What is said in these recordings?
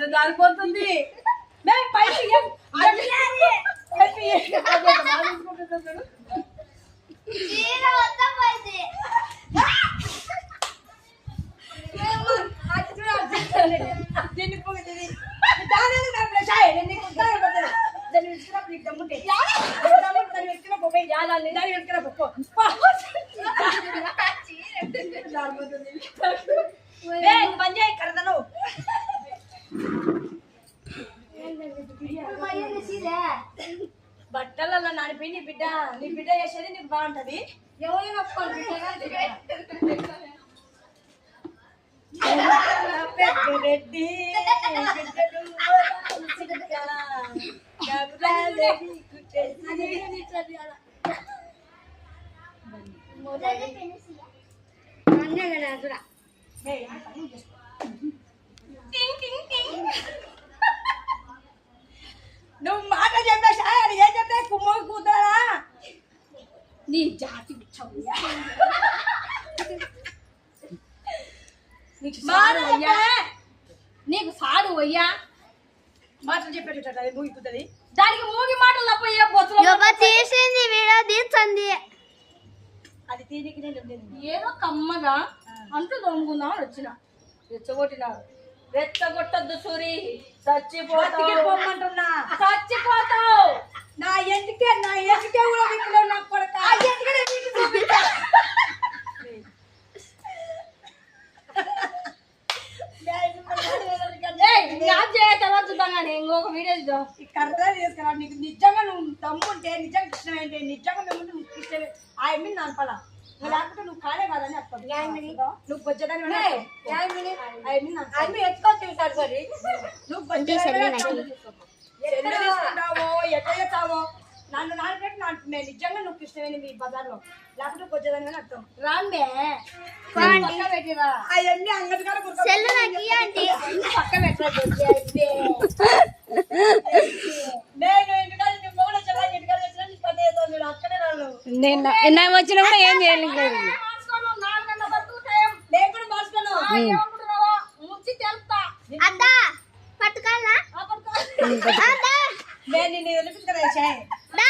దారిపోతుంది పంచాయి కడదను బట్టలలో నడిపి నీ బిడ్డ చేసేది నీకు బాగుంటది రెడ్డి నువ్వు మాట చెప్పేసా అది ఏం చెప్తే కుమ్మ కూతురా నీ జాతి నీకు సాడు అయ్యా మాటలు చెప్పేటట్టు అది మూగిపోతుంది దానికి మూగి మాటలు తప్ప ఏ తీసింది వీడియో తీర్చండి అది తీరికి ఏదో కమ్మగా అంటూ దొంగుకుందాం వచ్చిన రెచ్చగొట్టినాడు రెచ్చగొట్టద్దు సూరి చచ్చిపోమంటున్నా చచ్చిపోతావు నా ఎందుకే కూడా వీటిలో నాకు కొడక ఇంకొక వీడియో చూద్దాం కర్ర తీసుకురా నీకు నిజంగా నువ్వు తమ్ముంటే నిజంగా కృష్ణ ఏంటి నిజంగా మేము నువ్వు కృష్ణ ఆయన నానపడా లేకపోతే నువ్వు కాడే కాదని అర్థం నువ్వు వచ్చేదాన్ని ఎత్తుకోవచ్చు సరే నువ్వు తీసుకుంటావో ఎట్లా చేస్తావో నన్ను నాన్నపెట్టి నేను నిజంగా నువ్వు కృష్ణవేణి మీ బజార్లో లేకపోతే వచ్చేదాన్ని అని అర్థం రాండే పెట్టిరా అవన్నీ అంగడి కాడ పక్క పెట్టదు నేను ఇంటికాడ ఇంటికాడ వచ్చినా నీ పని ఏదో నేను అక్కడే రాను నేను వచ్చినా కూడా ఏం చేయలేదు నేను కూడా మార్చుకోను ముంచి తెలుస్తా పట్టుకోవాలా నేను నిన్ను వదిలిపించుకున్నా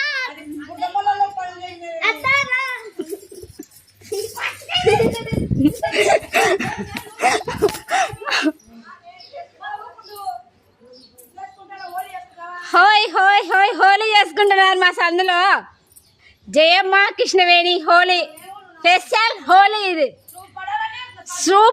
హోయ్ హోయ్ హోయ్ హోలీ చేసుకుంటున్నారు మా సందులో జయమ్మ కృష్ణవేణి హోలీ స్పెషల్ హోలీ ఇది సూపర్